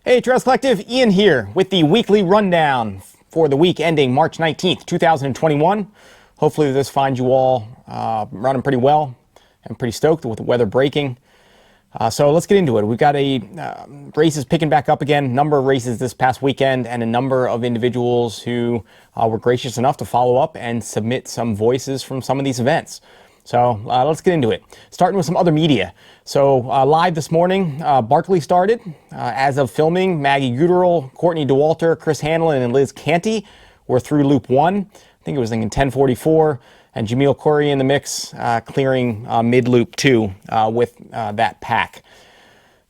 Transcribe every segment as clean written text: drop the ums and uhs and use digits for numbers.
Hey Trails Collective, Ian here with the weekly rundown for the week ending March 19th, 2021. Hopefully this finds you all running pretty well and pretty stoked with the weather breaking. So let's get into it. We've got races picking back up again, number of races this past weekend, and a number of individuals who were gracious enough to follow up and submit some voices from some of these events. So let's get into it. Starting with some other media. So live this morning, Barkley started. As of filming, Maggie Guterl, Courtney Dauwalter, Chris Hanlon, and Liz Canty were through Loop 1. I think it was thinking 10:44, and Jamil Courey in the mix, clearing mid-Loop 2 with that pack.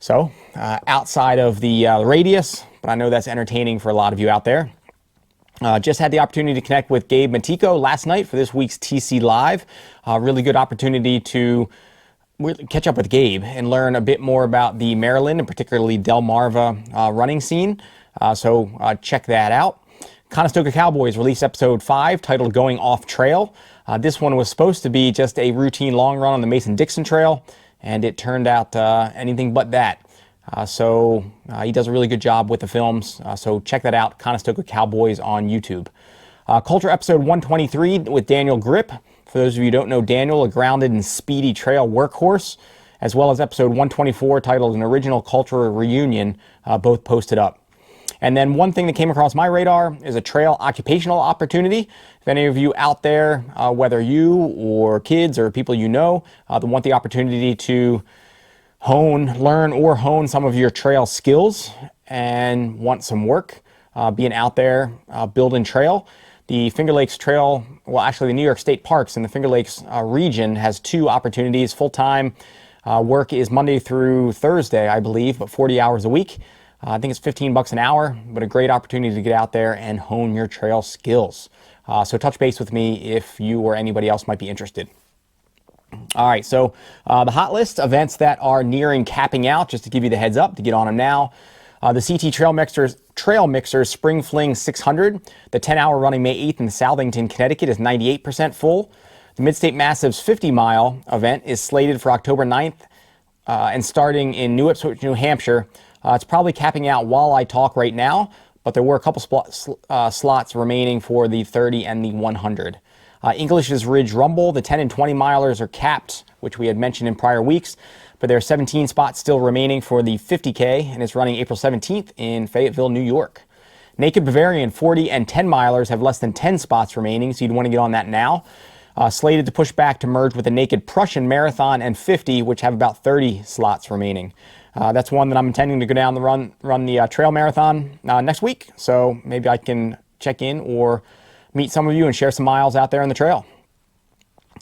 So outside of the radius, but I know that's entertaining for a lot of you out there. Just had the opportunity to connect with Gabe Matyiko last night for this week's TC Live. Really good opportunity to catch up with Gabe and learn a bit more about the Maryland and particularly Delmarva running scene. So check that out. Conestoga Cowboys released episode 5 titled Going Off Trail. This one was supposed to be just a routine long run on the Mason Dixon Trail, and it turned out anything but that. So he does a really good job with the films, so check that out, Conestoga Cowboys on YouTube. CULTRA episode 123 with Daniel Grip. For those of you who don't know Daniel, a grounded and speedy trail workhorse, as well as episode 124 titled An Original CULTRA Reunion, both posted up. And then one thing that came across my radar is a trail occupational opportunity. If any of you out there, whether you or kids or people you know, that want the opportunity to learn or hone some of your trail skills and want some work being out there building trail, the Finger Lakes Trail, well actually the New York State Parks in the Finger Lakes region has 2 opportunities. Full-time work is Monday through Thursday, I believe, but 40 hours a week. I think it's $15 an hour, but a great opportunity to get out there and hone your trail skills. So touch base with me if you or anybody else might be interested. All right, so the hot list events that are nearing capping out, just to give you the heads up to get on them now. The CT Trail Mixers Spring Fling 600, the 10-hour running May 8th in Southington, Connecticut is 98% full. The Midstate Massives 50-mile event is slated for October 9th and starting in New Ipswich, New Hampshire. It's probably capping out while I talk right now, but there were a couple slots remaining for the 30 and the 100. English's Ridge Rumble, the 10 and 20 milers are capped, which we had mentioned in prior weeks, but there are 17 spots still remaining for the 50K, and it's running April 17th in Fayetteville, New York. Naked Bavarian 40 and 10 milers have less than 10 spots remaining, so you'd want to get on that now. Slated to push back to merge with the Naked Prussian Marathon and 50, which have about 30 slots remaining. That's one that I'm intending to go down the run the trail marathon next week, so maybe I can check in or meet some of you and share some miles out there on the trail.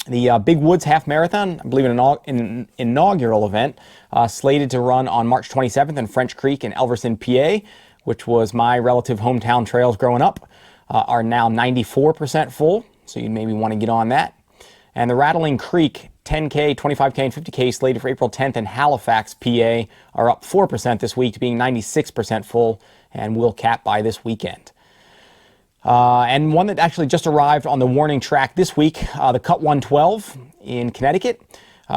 The Big Woods Half Marathon, I believe an inaugural event, slated to run on March 27th in French Creek in Elverson, PA, which was my relative hometown trails growing up, are now 94% full, so you maybe want to get on that. And the Rattling Creek 10K, 25K, and 50K slated for April 10th in Halifax, PA, are up 4% this week to being 96% full and will cap by this weekend. And one that actually just arrived on the warning track this week, the Cut 112 in Connecticut.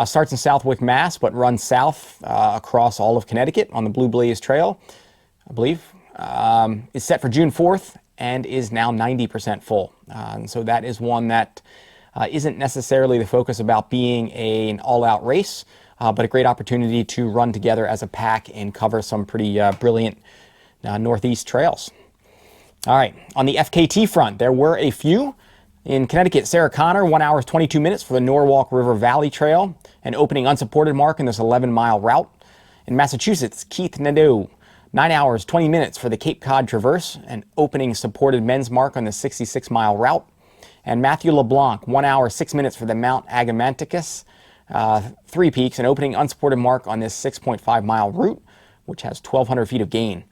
Starts in Southwick, Mass, but runs south across all of Connecticut on the Blue Blaze Trail, I believe. Is set for June 4th and is now 90% full. And so that is one that isn't necessarily the focus about being an all-out race, but a great opportunity to run together as a pack and cover some pretty brilliant Northeast trails. All right, on the FKT front, there were a few. In Connecticut, Sarah Connor, 1 hour 22 minutes for the Norwalk River Valley Trail, an opening unsupported mark in this 11-mile route. In Massachusetts, Keith Nadeau, 9 hours 20 minutes for the Cape Cod Traverse, an opening supported men's mark on the 66-mile route. And Matthew LeBlanc, 1 hour 6 minutes for the Mount Agamanticus, 3 Peaks, an opening unsupported mark on this 6.5-mile route, which has 1,200 feet of gain.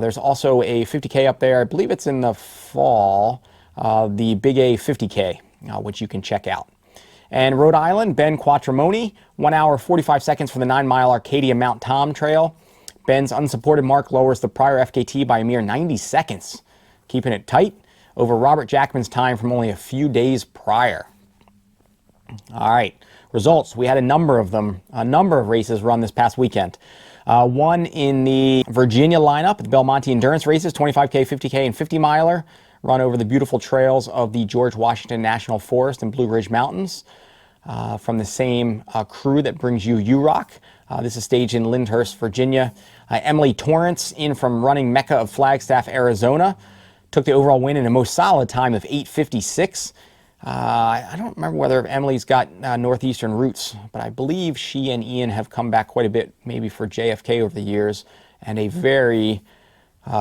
There's also a 50K up there. I believe it's in the fall, the Big A 50K, which you can check out. And Rhode Island, Ben Quattromoni, 1 hour 45 seconds for the 9-mile Arcadia Mount Tom Trail. Ben's unsupported mark lowers the prior FKT by a mere 90 seconds, keeping it tight over Robert Jackman's time from only a few days prior. All right, results. We had a number of races run this past weekend. One in the Virginia lineup, the Belmonte Endurance races, 25K, 50K, and 50 miler, run over the beautiful trails of the George Washington National Forest and Blue Ridge Mountains. From the same crew that brings you UROC. This is staged in Lyndhurst, Virginia. Emily Torrance, in from running Mecca of Flagstaff, Arizona, took the overall win in a most solid time of 8:56. I don't remember whether Emily's got Northeastern roots, but I believe she and Ian have come back quite a bit, maybe for JFK over the years, and a very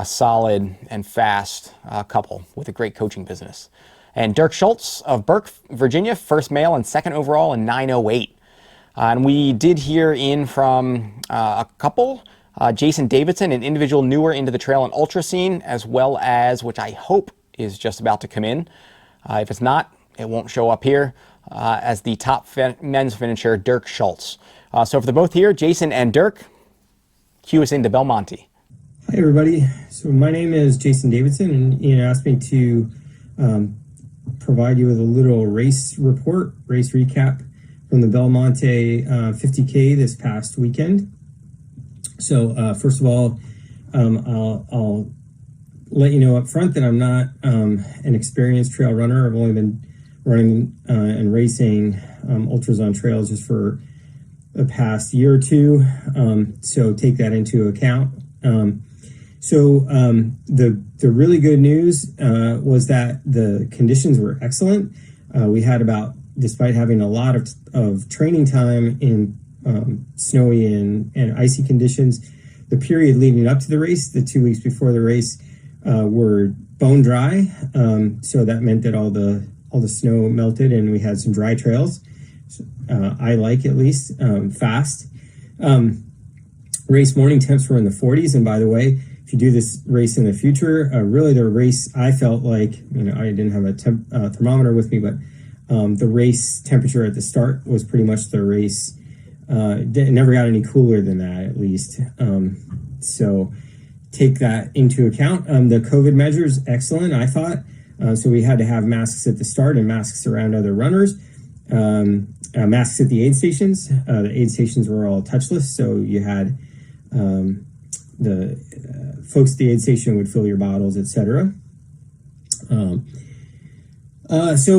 solid and fast couple with a great coaching business. And Dirk Schultz of Burke, Virginia, first male and second overall in 9:08. And we did hear in from a couple, Jason Davidson, an individual newer into the trail and ultra scene, as well as, which I hope is just about to come in. If it's not, it won't show up here, as the top men's finisher, Dirk Schultz. So if they're both here, Jason and Dirk, cue us into Belmonte. Hi, everybody. So my name is Jason Davidson, and Ian asked me to provide you with a little race recap from the Belmonte 50K this past weekend. So first of all, I'll let you know up front that I'm not an experienced trail runner. I've only been running and racing ultras on trails just for the past year or two, so take that into account. The really good news was that the conditions were excellent. We had despite having a lot of training time in snowy and icy conditions, the period leading up to the race, the 2 weeks before the race, were bone dry. So that meant that all the snow melted and we had some dry trails. I like, at least, fast. Race morning temps were in the 40s, and by the way, if you do this race in the future, really the race, I felt like, I didn't have a thermometer with me, but the race temperature at the start was pretty much the race. It never got any cooler than that, at least. So take that into account. The COVID measures, excellent, I thought. So we had to have masks at the start and masks around other runners. Masks at the aid stations. The aid stations were all touchless, so you had the folks at the aid station would fill your bottles, etc. So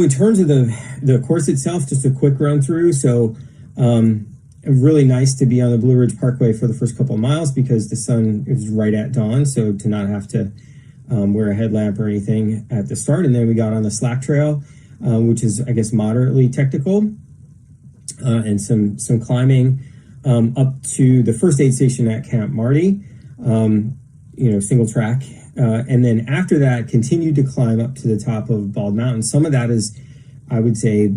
in terms of the course itself, just a quick run through. So really nice to be on the Blue Ridge Parkway for the first couple of miles because the sun is right at dawn, so to not have to wear a headlamp or anything at the start. And then we got on the slack trail, which is, I guess, moderately technical, and some climbing up to the first aid station at Camp Marty, single track. And then after that, continued to climb up to the top of Bald Mountain. Some of that is, I would say,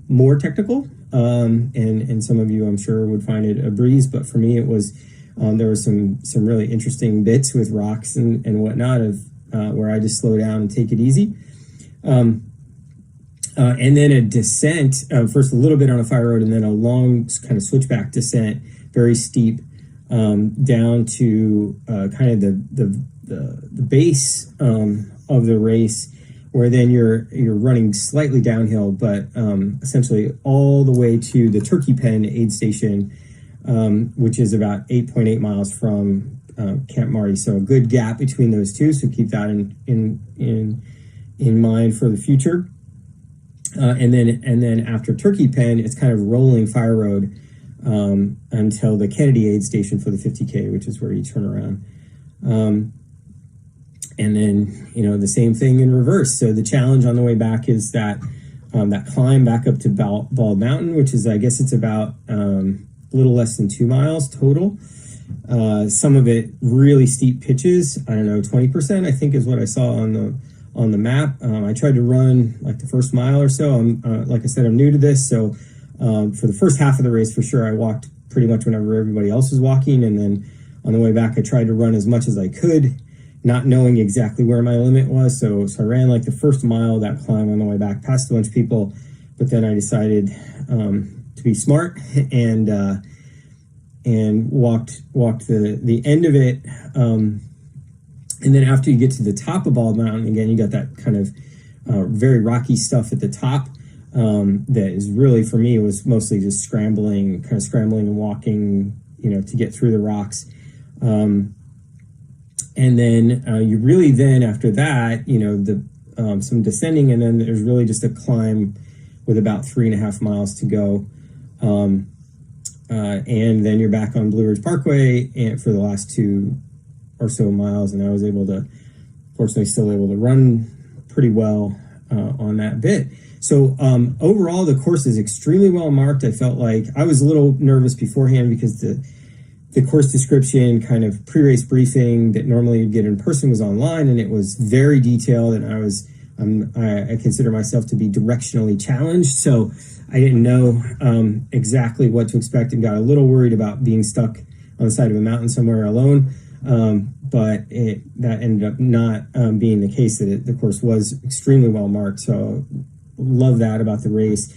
more technical. And some of you, I'm sure, would find it a breeze. But for me, it was, there were some really interesting bits with rocks and whatnot where I just slow down and take it easy. And then a descent, first a little bit on a fire road and then a long kind of switchback descent, very steep, down to kind of the base of the race, where then you're running slightly downhill, but essentially all the way to the Turkey Pen aid station, which is about 8.8 miles from Camp Marty. So a good gap between those two. So keep that in mind for the future. And then after Turkey Pen, it's kind of rolling fire road until the Kennedy aid station for the 50K, which is where you turn around. And then, the same thing in reverse. So the challenge on the way back is that climb back up to Bald Mountain, which is, I guess it's about a little less than 2 miles total. Some of it really steep pitches. I don't know, 20%, I think is what I saw on the map. I tried to run like the first mile or so. Like I said, I'm new to this. So for the first half of the race, for sure, I walked pretty much whenever everybody else was walking. And then on the way back, I tried to run as much as I could, not knowing exactly where my limit was. So I ran like the first mile of that climb on the way back, passed a bunch of people, but then I decided to be smart and walked the end of it. And then after you get to the top of Bald Mountain, again, you got that kind of very rocky stuff at the top that is really, for me, it was mostly just scrambling and walking to get through the rocks. And then you really then after that, some descending, and then there's really just a climb with about 3.5 miles to go. And then you're back on Blue Ridge Parkway and for the last 2 or so miles. And I was fortunately still able to run pretty well on that bit. So overall, the course is extremely well marked. I felt like I was a little nervous beforehand because the course description, kind of pre-race briefing that normally you'd get in person, was online, and it was very detailed. And I consider myself to be directionally challenged, so I didn't know exactly what to expect and got a little worried about being stuck on the side of a mountain somewhere alone. But that ended up not being the case. That the course was extremely well marked, so love that about the race.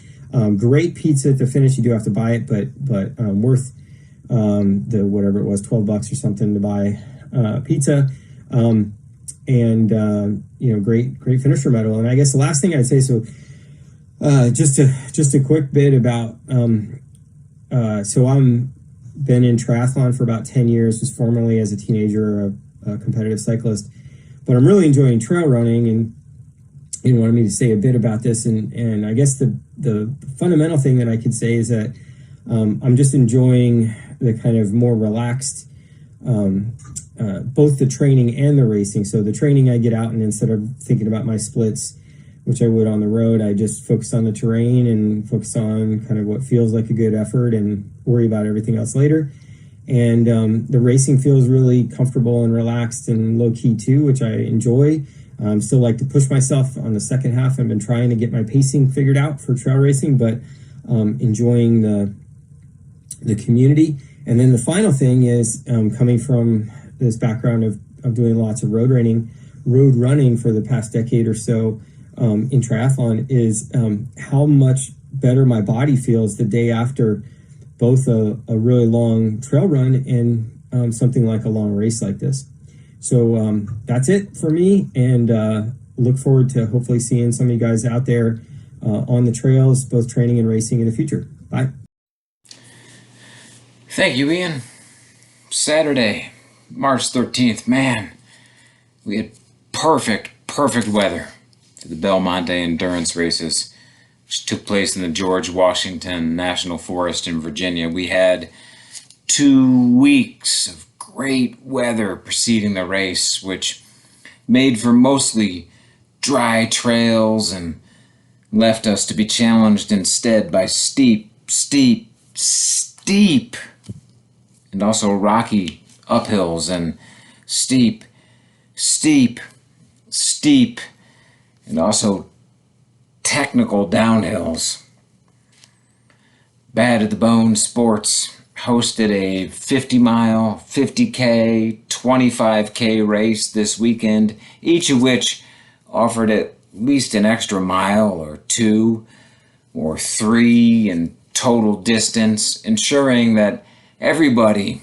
Great pizza at the finish. You do have to buy it, but worth the whatever it was, $12 or something to buy pizza. Great finisher medal. And I guess the last thing I'd say, so just a quick bit about so I'm been in triathlon for about 10 years, was formerly as a teenager a competitive cyclist, but I'm really enjoying trail running, and you wanted me to say a bit about this. And I guess the fundamental thing that I could say is that I'm just enjoying the kind of more relaxed, both the training and the racing. So the training, I get out, and instead of thinking about my splits, which I would on the road, I just focus on the terrain and focus on kind of what feels like a good effort and worry about everything else later. And the racing feels really comfortable and relaxed and low key too, which I enjoy. Still like to push myself on the second half. I've been trying to get my pacing figured out for trail racing, but enjoying the community. And then the final thing is coming from this background of doing lots of road running for the past decade or so in triathlon, is how much better my body feels the day after both a really long trail run and something like a long race like this. So that's it for me, and look forward to hopefully seeing some of you guys out there on the trails, both training and racing in the future. Bye. Thank you, Ian. Saturday, March 13th. Man, we had perfect weather for the Belmonte Endurance races, which took place in the George Washington National Forest in Virginia. We had 2 weeks of great weather preceding the race, which made for mostly dry trails and left us to be challenged instead by steep, and also rocky uphills and steep, and also technical downhills. Bad to the Bone Sports hosted a 50-mile, 50K, 25K race this weekend, each of which offered at least an extra mile or 2 or 3 in total distance, ensuring that everybody,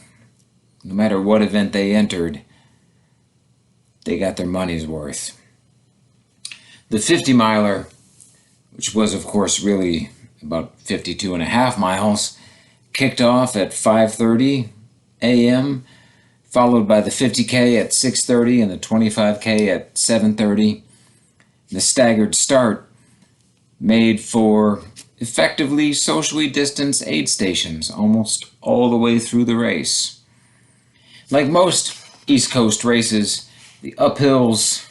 no matter what event they entered, they got their money's worth. The 50-miler, which was of course really about 52.5 miles, kicked off at 5:30 a.m., followed by the 50K at 6:30 and the 25K at 7:30. The staggered start made for effectively socially distanced aid stations almost all the way through the race. Like most East Coast races, the uphills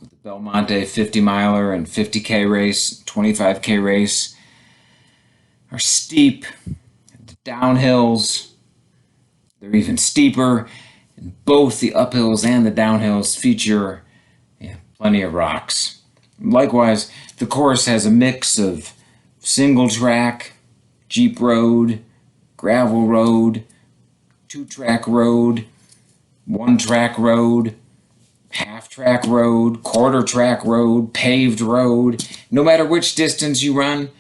of the Belmonte 50-miler and 50K race, 25K race, are steep. The downhills, they're even steeper. And both the uphills and the downhills feature plenty of rocks. Likewise, the course has a mix of single track, jeep road, gravel road, 2-track road, 1-track road, half-track road, quarter-track road, paved road. No matter which distance you run,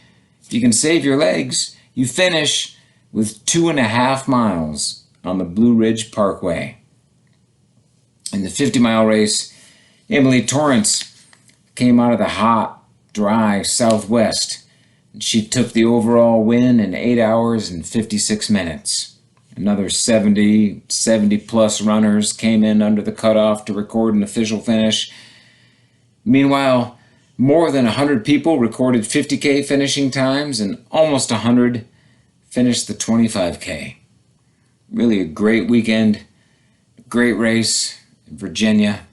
if you can save your legs, you finish with 2.5 miles on the Blue Ridge Parkway. In the 50-mile race, Emily Torrance came out of the hot, dry Southwest, and she took the overall win in 8 hours and 56 minutes. Another 70 plus runners came in under the cutoff to record an official finish. Meanwhile, more than 100 people recorded 50K finishing times, and almost 100 finished the 25K. Really a great weekend, great race in Virginia.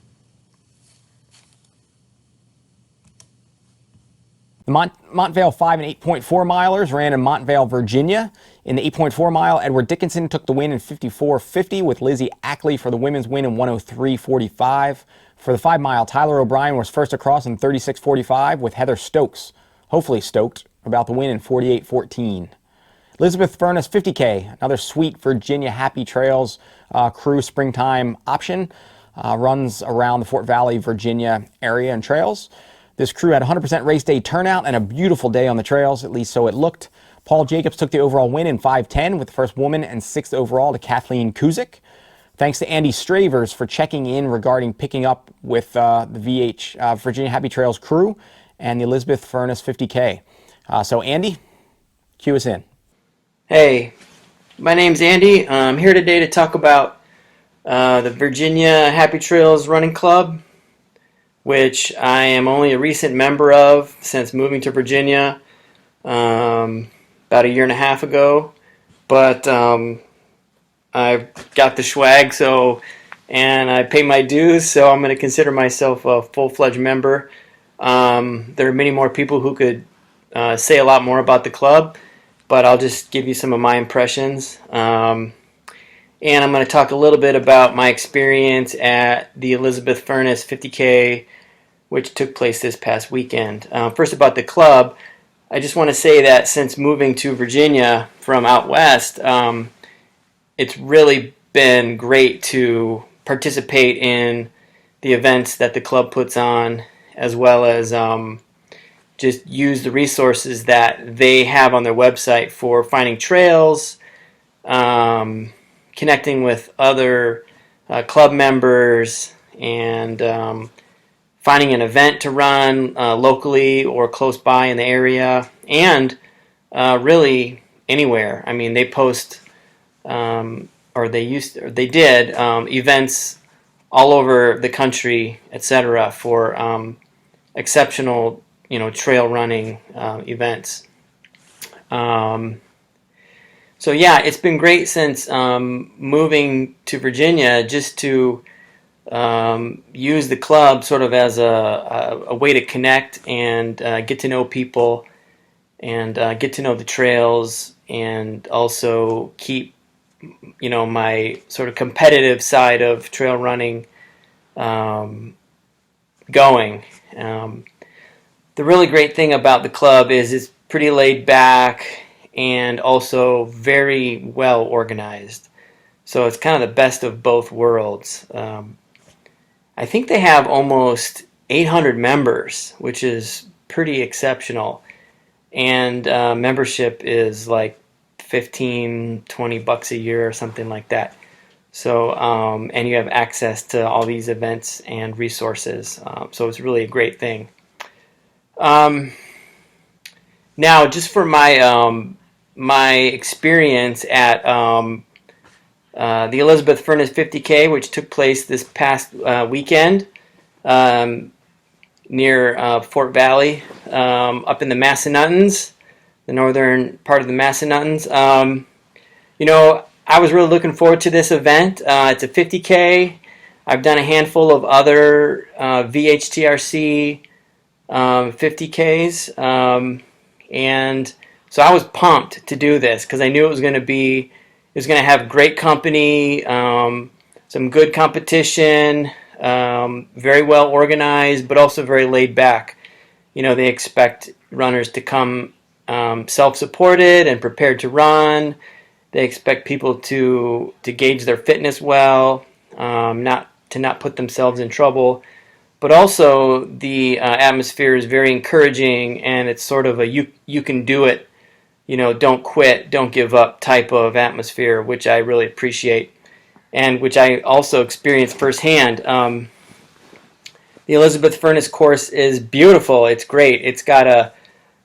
The Montvale 5 and 8.4 milers ran in Montvale, Virginia. In the 8.4 mile, Edward Dickinson took the win in 54.50 with Lizzie Ackley for the women's win in 103.45. For the 5 mile, Tyler O'Brien was first across in 36.45 with Heather Stokes, hopefully stoked, about the win in 48.14. Elizabeth Furness 50K, another sweet Virginia Happy Trails crew springtime option, runs around the Fort Valley, Virginia area and trails. This crew had 100% race day turnout and a beautiful day on the trails, at least so it looked. Paul Jacobs took the overall win in 5:10 with the first woman and 6th overall to Kathleen Kuzik. Thanks to Andy Stravers for checking in regarding picking up with the Virginia Happy Trails crew and the Elizabeth Furness 50K. So Andy, cue us in. Hey, my name's Andy. I'm here today to talk about the Virginia Happy Trails Running Club, which I am only a recent member of since moving to Virginia about a year and a half ago. But I've got the swag, and I pay my dues, so I'm going to consider myself a full-fledged member. There are many more people who could say a lot more about the club, but I'll just give you some of my impressions. And I'm going to talk a little bit about my experience at the Elizabeth Furness 50K, which took place this past weekend. First, about the club, I just want to say that since moving to Virginia from out west, it's really been great to participate in the events that the club puts on, as well as just use the resources that they have on their website for finding trails, connecting with other club members, and finding an event to run locally or close by in the area, and really anywhere. I mean, they post they did events all over the country, etc., for exceptional, trail running events. So yeah, it's been great since moving to Virginia, just to use the club sort of as a way to connect and get to know people, and get to know the trails, and also keep my sort of competitive side of trail running going. The really great thing about the club is it's pretty laid back and also very well organized. So it's kind of the best of both worlds. I think they have almost 800 members, which is pretty exceptional. And membership is like $15-20 a year or something like that. So and you have access to all these events and resources. So it's really a great thing. Now, just for my experience at the Elizabeth Furness 50K, which took place this past weekend near Fort Valley, up in the Massanuttons, the northern part of the Massanuttons. I was really looking forward to this event. It's a 50K. I've done a handful of other VHTRC 50Ks, and so I was pumped to do this because I knew it was going to have great company, some good competition, very well organized, but also very laid back. They expect runners to come self-supported and prepared to run. They expect people to gauge their fitness well, not put themselves in trouble. But also the atmosphere is very encouraging, and it's sort of a you can do it, don't quit, don't give up type of atmosphere, which I really appreciate, and which I also experienced firsthand. The Elizabeth Furness course is beautiful. It's great. It's got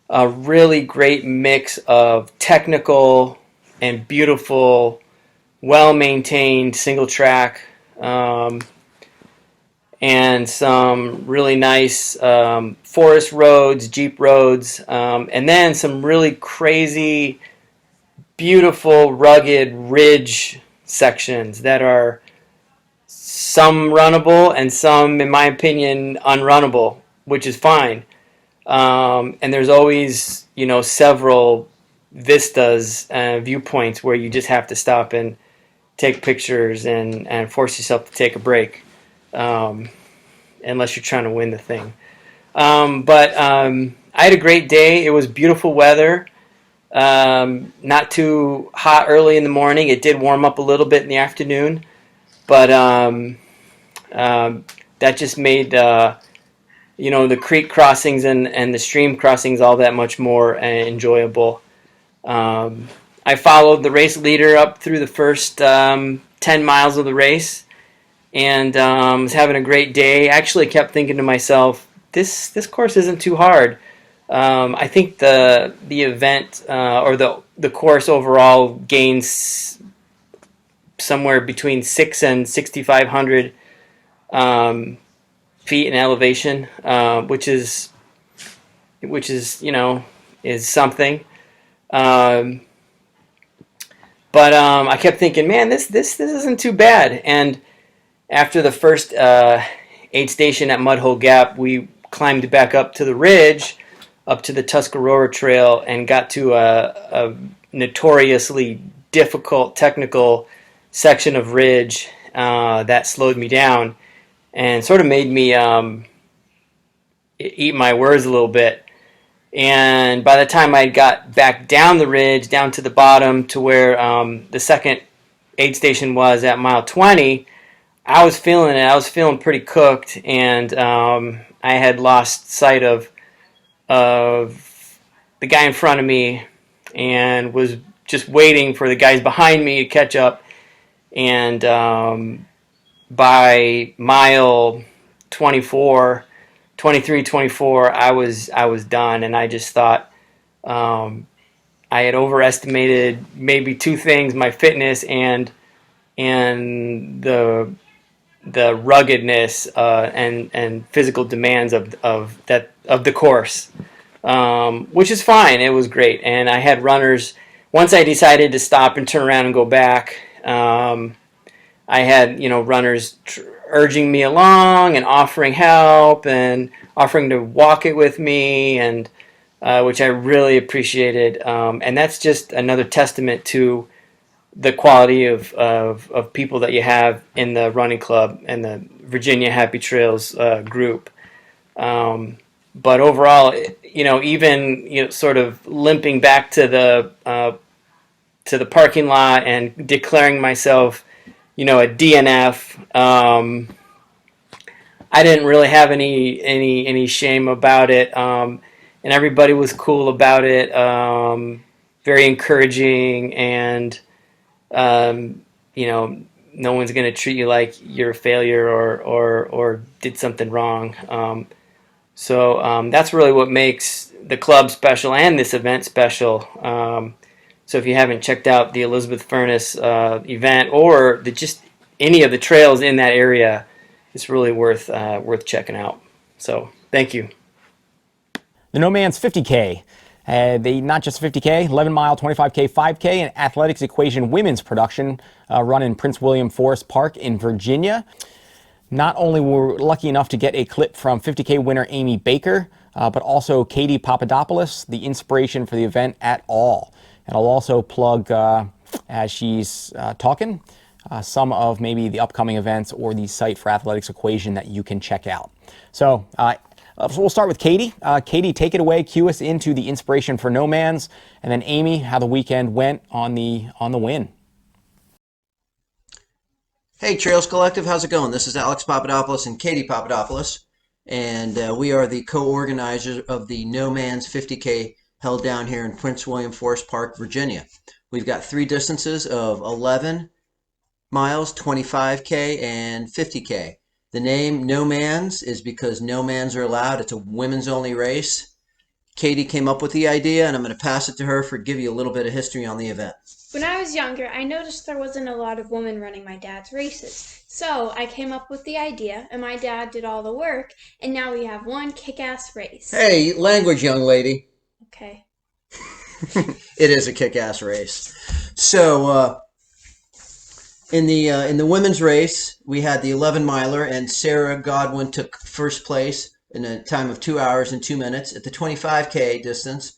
a really great mix of technical and beautiful well-maintained single track, and some really nice forest roads, jeep roads, and then some really crazy, beautiful, rugged ridge sections that are some runnable and some, in my opinion, unrunnable, which is fine. And there's always, several vistas and viewpoints where you just have to stop and take pictures and force yourself to take a break, unless you're trying to win the thing. But I had a great day. It was beautiful weather. Not too hot early in the morning. It did warm up a little bit in the afternoon, but that just made the creek crossings and the stream crossings all that much more enjoyable. I followed the race leader up through the first 10 miles of the race, and was having a great day. Actually kept thinking to myself, this course isn't too hard. I think the event or the course overall gains somewhere between 6 and 6,500 feet in elevation, which is is something. But I kept thinking, man, this isn't too bad. And after the first aid station at Mudhole Gap, we climbed back up to the ridge, up to the Tuscarora Trail, and got to a notoriously difficult technical section of ridge that slowed me down and sort of made me eat my words a little bit. And by the time I got back down the ridge, down to the bottom to where the second aid station was at mile 20, I was feeling it. I was feeling pretty cooked, and I had lost sight of the guy in front of me and was just waiting for the guys behind me to catch up. And by mile 23, 24, I was done, and I just thought I had overestimated maybe two things: my fitness and the ruggedness and physical demands of the course, which is fine. It was great, and I had runners. Once I decided to stop and turn around and go back, I had runners urging me along and offering help and offering to walk it with me, and which I really appreciated. And that's just another testament to the quality of people that you have in the running club and the Virginia Happy Trails group. But overall, even sort of limping back to the parking lot and declaring myself a DNF. I didn't really have any shame about it, and everybody was cool about it. Very encouraging, and no one's going to treat you like you're a failure or did something wrong. So that's really what makes the club special and this event special. So if you haven't checked out the Elizabeth Furnace event or just any of the trails in that area, it's really worth checking out. So thank you. The No Man's 50K. Not just 50K, 11-mile, 25K, 5K, and athletics equation women's production run in Prince William Forest Park in Virginia. Not only were we lucky enough to get a clip from 50K winner Amy Baker, but also Katie Papadopoulos, the inspiration for the event at all. And I'll also plug, as she's talking, some of maybe the upcoming events or the site for athletics equation that you can check out. So we'll start with Katie. Katie, take it away. Cue us into the inspiration for No Man's, and then Amy, how the weekend went on the win. Hey, Trails Collective, how's it going? This is Alex Papadopoulos and Katie Papadopoulos, and we are the co-organizers of the No Man's 50K held down here in Prince William Forest Park, Virginia. We've got three distances of 11 miles, 25K, and 50K. The name No Man's is because no mans are allowed. It's a women's only race. Katie came up with the idea, and I'm going to pass it to her for give you a little bit of history on the event. When I was younger, I noticed there wasn't a lot of women running my dad's races. So I came up with the idea, and my dad did all the work, and now we have one kick-ass race. Hey, language, young lady. Okay. It is a kick-ass race. So in the women's race, we had the 11 miler, and Sarah Godwin took first place in a time of 2 hours and 2 minutes. At the 25K distance,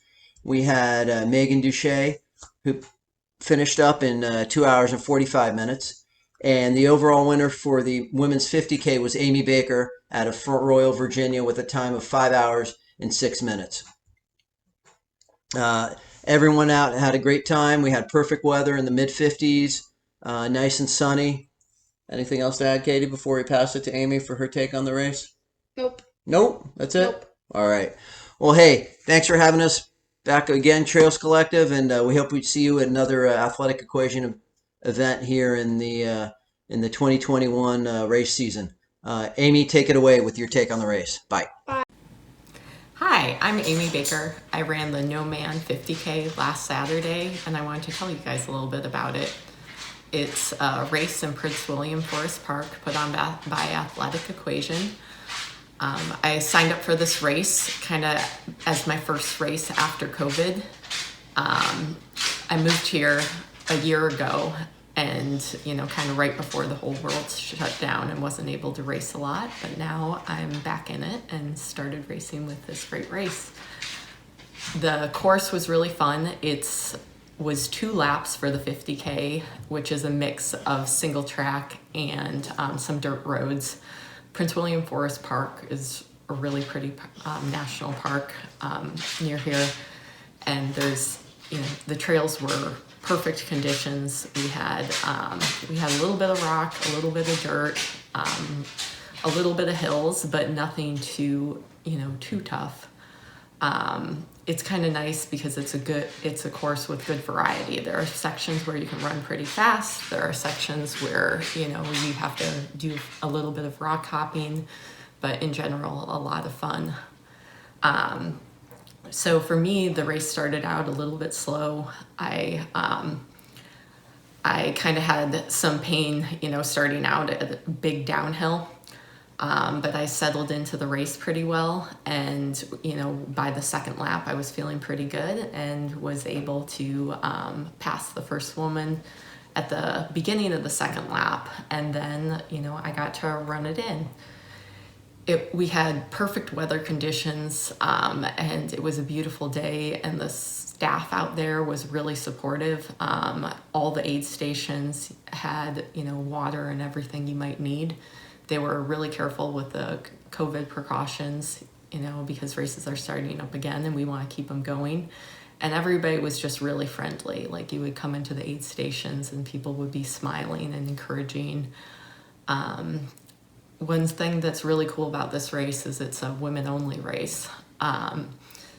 we had Megan Duche, who finished up in 2 hours and 45 minutes. And the overall winner for the women's 50K was Amy Baker out of Front Royal, Virginia, with a time of 5 hours and 6 minutes. Everyone out had a great time. We had perfect weather in the mid 50s, nice and sunny. Anything else to add, Katie, before we pass it to Amy for her take on the race? Nope. Nope, that's it? Nope. All right. Well, hey, thanks for having us back again, Trails Collective, and we hope we see you at another athletic equation event here in the 2021 race season. Amy, take it away with your take on the race. Bye. Hi, I'm Amy Baker. I ran the No Man 50K last Saturday, and I wanted to tell you guys a little bit about it. It's a race in Prince William Forest Park put on by Athletic Equation. I signed up for this race kind of as my first race after COVID. I moved here a year ago and, kind of right before the whole world shut down and wasn't able to race a lot. But now I'm back in it and started racing with this great race. The course was really fun. It was 2 laps for the 50K, which is a mix of single track and some dirt roads. Prince William Forest Park is a really pretty national park near here, and there's the trails were perfect conditions. We had a little bit of rock, a little bit of dirt, a little bit of hills, but nothing too tough. It's kind of nice because it's a course with good variety. There are sections where you can run pretty fast. There are sections where, you have to do a little bit of rock hopping, but in general, a lot of fun. So for me, the race started out a little bit slow. I kind of had some pain, starting out at a big downhill. But I settled into the race pretty well, and by the second lap I was feeling pretty good and was able to pass the first woman at the beginning of the second lap, and then I got to run it in. We had perfect weather conditions, and it was a beautiful day, and the staff out there was really supportive. All the aid stations had water and everything you might need. They were really careful with the COVID precautions, because races are starting up again and we want to keep them going. And everybody was just really friendly. Like, you would come into the aid stations and people would be smiling and encouraging. One thing that's really cool about this race is it's a women-only race.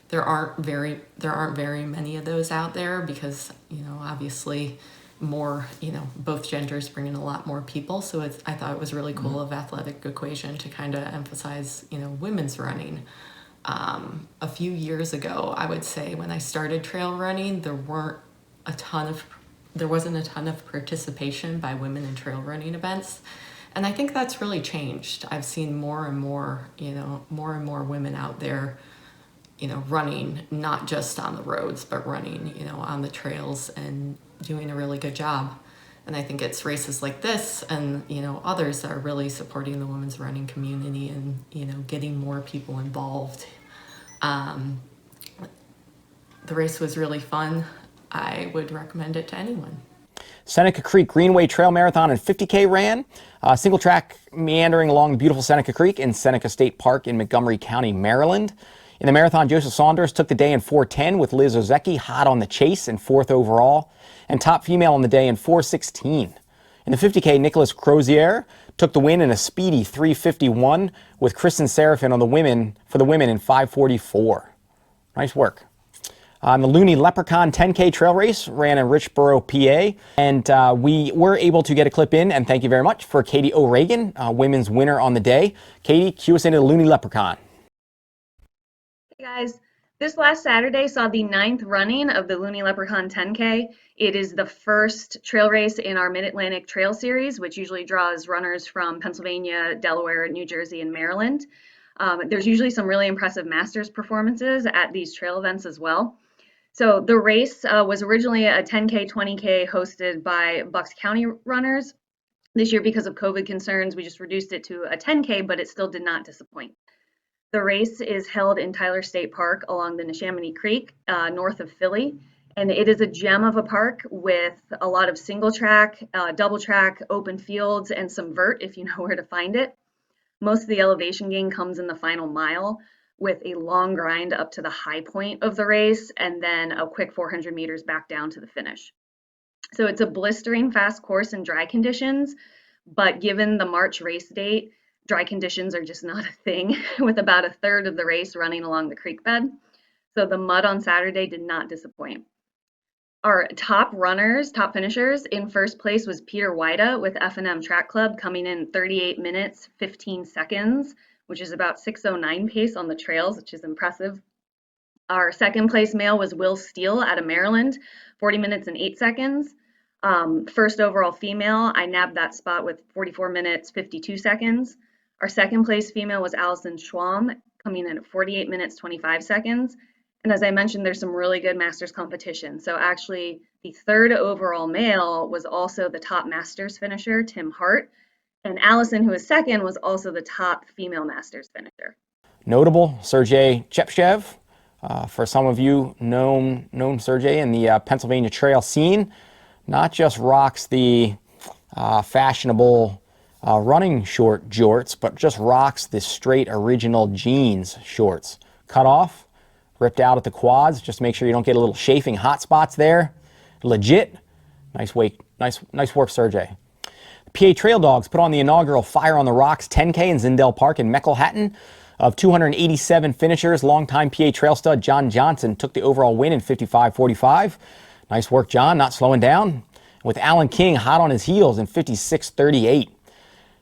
There aren't very many of those out there because, obviously more, both genders bring in a lot more people. So I thought it was really cool of Athletic Equation to kind of emphasize, women's running. A few years ago, I would say, when I started trail running, there wasn't a ton of participation by women in trail running events. And I think that's really changed. I've seen more and more women out there, running, not just on the roads, but running, on the trails and doing a really good job. And I think it's races like this and, others that are really supporting the women's running community and, getting more people involved. The race was really fun. I would recommend it to anyone. Seneca Creek Greenway Trail Marathon and 50K ran. Single track meandering along the beautiful Seneca Creek in Seneca State Park in Montgomery County, Maryland. In the marathon, Joseph Saunders took the day in 4:10 with Liz Ozecki hot on the chase in 4th overall, and top female on the day in 4:16. In the 50K, Nicholas Crozier took the win in a speedy 3:51 with Kristen Serafin for the women in 5:44. Nice work. The Looney Leprechaun 10K trail race ran in Richboro, PA, and we were able to get a clip in, and thank you very much, for Katie O'Regan, women's winner on the day. Katie, cue us into the Looney Leprechaun. Hey guys, This last Saturday saw the 9th running of the Looney Leprechaun 10K. It is the first trail race in our Mid-Atlantic Trail Series, which usually draws runners from Pennsylvania, Delaware, New Jersey, and Maryland. There's usually some really impressive masters performances at these trail events as well. So the race was originally a 10K, 20K hosted by Bucks County runners. This year, because of COVID concerns, we just reduced it to a 10K, but it still did not disappoint. The race is held in Tyler State Park along the Neshaminy Creek, north of Philly, and it is a gem of a park with a lot of single track, double track, open fields, and some vert if you know where to find it. Most of the elevation gain comes in the final mile with a long grind up to the high point of the race and then a quick 400 meters back down to the finish. So it's a blistering fast course in dry conditions, but given the March race date, dry conditions are just not a thing, with about a third of the race running along the creek bed. So the mud on Saturday did not disappoint. Our top runners, top finishers, in first place was Peter Wida with F&M Track Club, coming in 38 minutes, 15 seconds, which is about 6:09 pace on the trails, which is impressive. Our second place male was Will Steele out of Maryland, 40 minutes and 8 seconds. First overall female, I nabbed that spot with 44 minutes, 52 seconds. Our second place female was Allison Schwam, coming in at 48 minutes, 25 seconds. And as I mentioned, there's some really good masters competition. So actually, the third overall male was also the top masters finisher, Tim Hart. And Allison, who was second, was also the top female masters finisher. Notable, Sergey Chepchev. For some of you, known Sergey in the Pennsylvania trail scene. Not just rocks the fashionable running short jorts, but just rocks the straight original jeans shorts. Cut off, ripped out at the quads. Just make sure you don't get a little chafing hot spots there. Legit. Nice work, Sergey. The PA Trail Dogs put on the inaugural Fire on the Rocks 10K in Zindel Park in Meckelhattan. Of 287 finishers, longtime PA Trail stud John Johnson took the overall win in 55:45. Nice work, John, not slowing down. With Alan King hot on his heels in 56:38.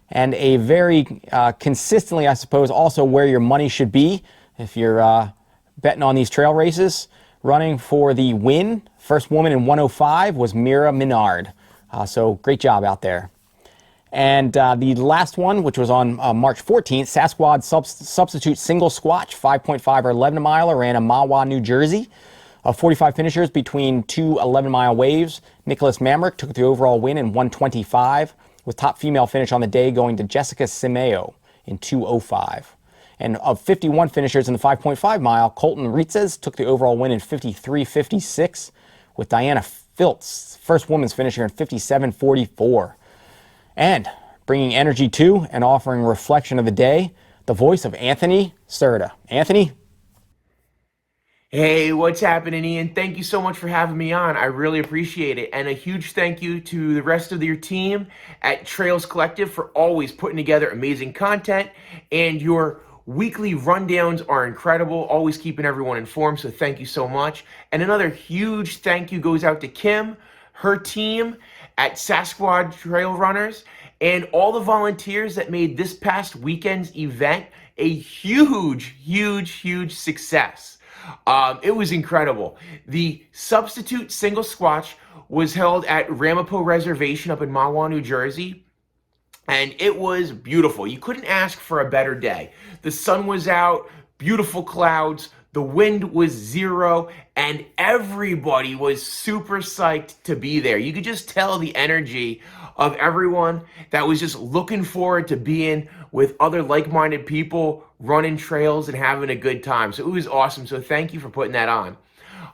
And a very consistently, I suppose, also where your money should be if you're betting on these trail races. Running for the win, first woman in 105 was Mira Menard. So great job out there. And the last one, which was on March 14th, Sasquatch Substitute Single Squatch, 5.5 or 11 miler, ran in Mahwah, New Jersey. 45 finishers between two 11-mile waves. Nicholas Mamrick took the overall win in 125, with top female finish on the day going to Jessica Simeo in 205. And of 51 finishers in the 5.5 mile, Colton Ritzes took the overall win in 53:56, with Diana Filtz, first woman's finisher, in 57:44. And bringing energy to and offering reflection of the day, the voice of Anthony Serta. Anthony? Hey, what's happening, Ian? Thank you so much for having me on. I really appreciate it. And a huge thank you to the rest of your team at Trails Collective for always putting together amazing content. And your weekly rundowns are incredible, always keeping everyone informed. So thank you so much. And another huge thank you goes out to Kim, her team at Sasquatch Trail Runners, and all the volunteers that made this past weekend's event a huge success. It was incredible. The substitute single squatch was held at Ramapo Reservation up in Mahwah, New Jersey, and it was beautiful. You couldn't ask for a better day. The sun was out, beautiful clouds, the wind was zero, and everybody was super psyched to be there. You could just tell the energy of everyone that was just looking forward to being with other like-minded people, running trails and having a good time. So it was awesome. So thank you for putting that on.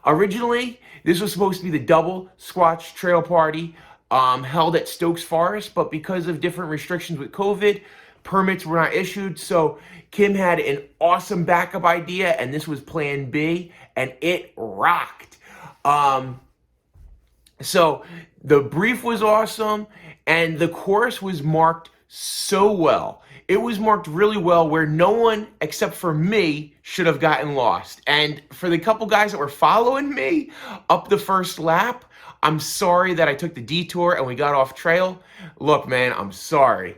Originally, this was supposed to be the double Squatch Trail Party held at Stokes Forest, but because of different restrictions with COVID, permits were not issued. So Kim had an awesome backup idea, and this was plan B, and it rocked. So the brief was awesome, and the course was marked so well. It was marked really well where no one except for me should have gotten lost. And for the couple guys that were following me up the first lap, I'm sorry that I took the detour and we got off trail. Look, man, I'm sorry.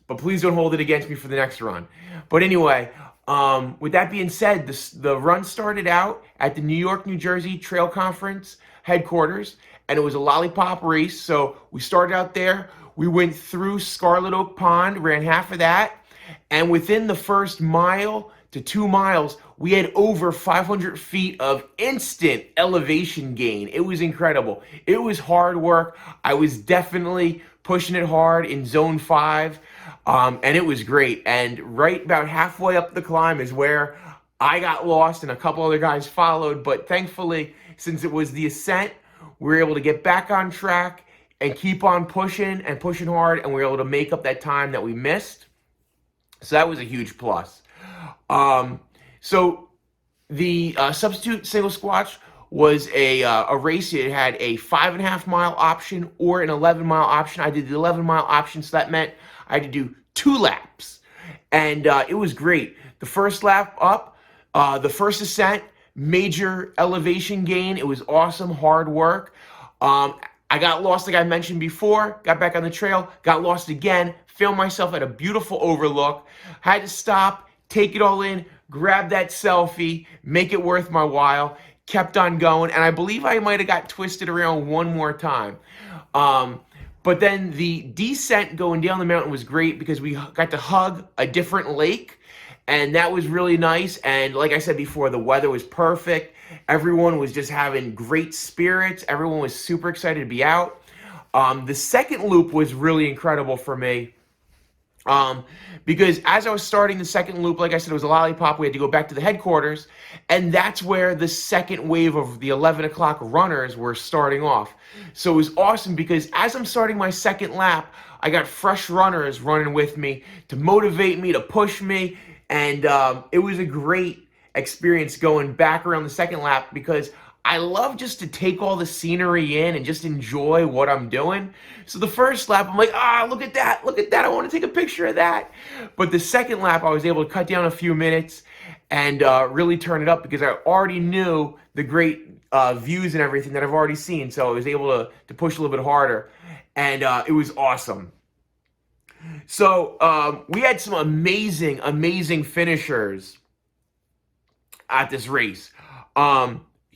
But please don't hold it against me for the next run. But anyway, With that being said, the run started out at the New York, New Jersey Trail Conference headquarters, and it was a lollipop race. So we started out there. We went through Scarlet Oak Pond, ran half of that, and within the first mile to 2 miles, we had over 500 feet of instant elevation gain. It was incredible. It was hard work. I was definitely pushing it hard in zone 5, and it was great. And right about halfway up the climb is where I got lost, and a couple other guys followed. But thankfully, since it was the ascent, we were able to get back on track and keep on pushing and pushing hard, and we were able to make up that time that we missed. So that was a huge plus. So the substitute single squatch was a race. It had a 5.5 mile option or an 11 mile option. I did the 11 mile option, so that meant I had to do 2 laps, and it was great. The first lap up, the first ascent, major elevation gain. It was awesome, hard work. I got lost, like I mentioned before, got back on the trail, got lost again, filmed myself at a beautiful overlook, had to stop, take it all in, grab that selfie, make it worth my while, kept on going, and I believe I might have got twisted around one more time. But then the descent going down the mountain was great because we got to hug a different lake, and that was really nice. And like I said before, the weather was perfect. Everyone was just having great spirits. Everyone was super excited to be out. The second loop was really incredible for me. Because as I was starting the second loop, like I said, it was a lollipop. We had to go back to the headquarters, and that's where the second wave of the 11 o'clock runners were starting off. So it was awesome because as I'm starting my second lap, I got fresh runners running with me to motivate me, to push me, and it was a great experience going back around the second lap because I love just to take all the scenery in and just enjoy what I'm doing. So the first lap, I'm like, look at that, I want to take a picture of that. But the second lap, I was able to cut down a few minutes and really turn it up because I already knew the great views and everything that I've already seen. So I was able to push a little bit harder, and it was awesome. So we had some amazing finishers at this race.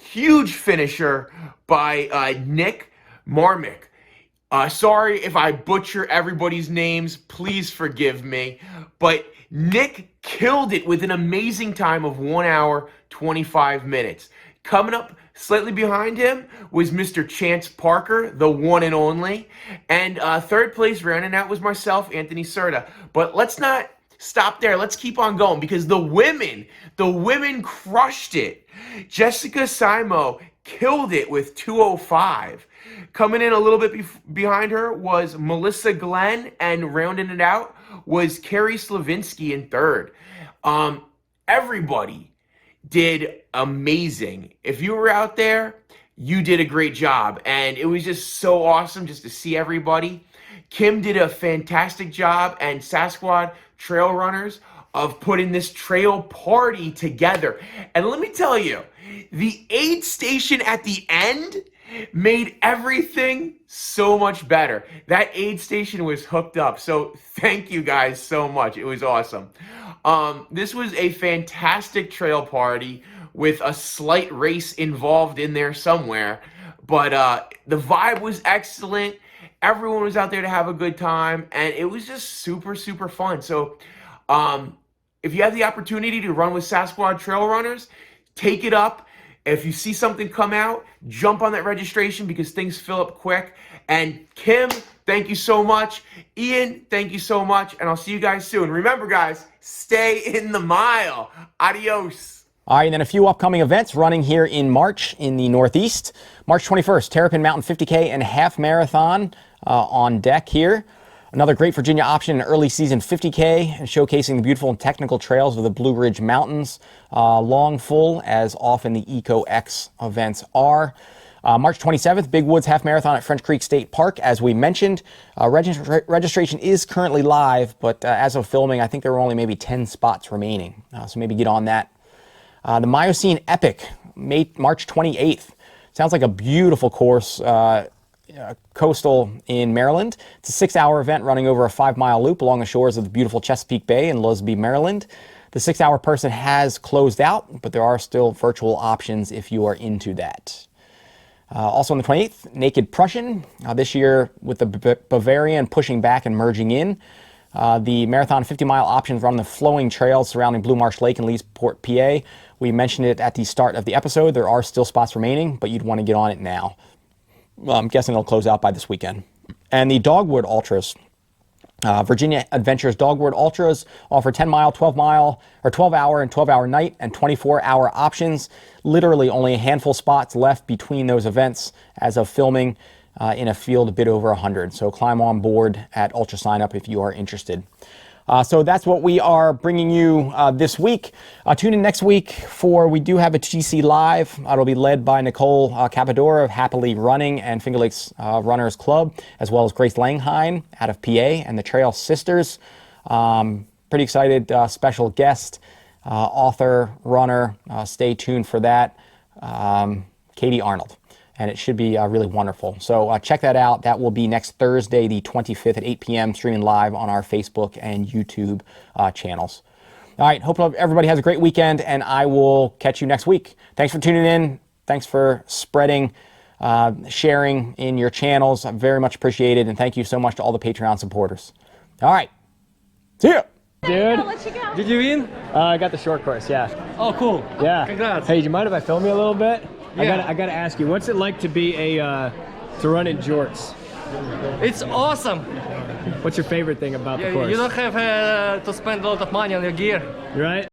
Huge finisher by Nick Marmick. Sorry if I butcher everybody's names. Please forgive me. But Nick killed it with an amazing time of 1 hour, 25 minutes. Coming up slightly behind him was Mr. Chance Parker, the one and only. And third place rounding out was myself, Anthony Serta. But let's not stop there. Let's keep on going because the women crushed it. Jessica Simo killed it with 2:05. Coming in a little bit behind her was Melissa Glenn, and rounding it out was Carrie Slavinsky in third. Everybody did amazing. If you were out there, you did a great job, and it was just so awesome just to see everybody. Kim did a fantastic job, and Sasquatch Trail Runners of putting this trail party together. And let me tell you, the aid station at the end made everything so much better. That aid station was hooked up. So thank you guys so much. It was awesome. This was a fantastic trail party with a slight race involved in there somewhere. But the vibe was excellent. Everyone was out there to have a good time, and it was just super fun. So if you have the opportunity to run with Sasquatch Trail Runners, take it up. If you see something come out, jump on that registration because things fill up quick. And Kim, thank you so much. Ian, thank you so much. And I'll see you guys soon. Remember, guys, stay in the mile. Adios. All right, and then a few upcoming events running here in March in the Northeast. March 21st, Terrapin Mountain 50K and half marathon on deck here. Another great Virginia option, an early season 50K, showcasing the beautiful and technical trails of the Blue Ridge Mountains. Long full, as often the Eco X events are. March 27th, Big Woods Half Marathon at French Creek State Park, as we mentioned. Registration is currently live, but as of filming, I think there are only maybe 10 spots remaining. So maybe get on that. The Miocene Epic, March 28th. Sounds like a beautiful course. Coastal in Maryland. It's a 6-hour event running over a 5-mile loop along the shores of the beautiful Chesapeake Bay in Lusby, Maryland. The 6-hour person has closed out, but there are still virtual options if you are into that. Also on the 28th, Naked Prussian. This year with the Bavarian pushing back and merging in. The marathon 50-mile options run on the flowing trails surrounding Blue Marsh Lake in Leesport, PA. We mentioned it at the start of the episode. There are still spots remaining, but you'd want to get on it now. Well, I'm guessing it'll close out by this weekend. And the Dogwood Ultras. Virginia Adventures Dogwood Ultras offer 10-mile, 12-mile, or 12-hour and 12-hour night and 24-hour options. Literally only a handful of spots left between those events as of filming in a field a bit over 100. So climb on board at Ultra Sign Up if you are interested. So that's what we are bringing you this week. Tune in next week we do have a TC Live. It'll be led by Nicole Capadora of Happily Running and Finger Lakes Runners Club, as well as Grace Langhine out of PA and the Trail Sisters. Pretty excited special guest, author, runner. Stay tuned for that. Katie Arnold. And it should be really wonderful. So check that out. That will be next Thursday, the 25th at 8 p.m., streaming live on our Facebook and YouTube channels. All right, hope everybody has a great weekend, and I will catch you next week. Thanks for tuning in. Thanks for spreading, sharing in your channels. I very much appreciate it, and thank you so much to all the Patreon supporters. All right, see ya. Dude, Go. did you win? I got the short course, yeah. Oh, cool. Yeah. Congrats. Hey, do you mind if I film you a little bit? Yeah. I gotta ask you, what's it like to be to run in jorts? It's awesome. What's your favorite thing about the course? You don't have to spend a lot of money on your gear. Right?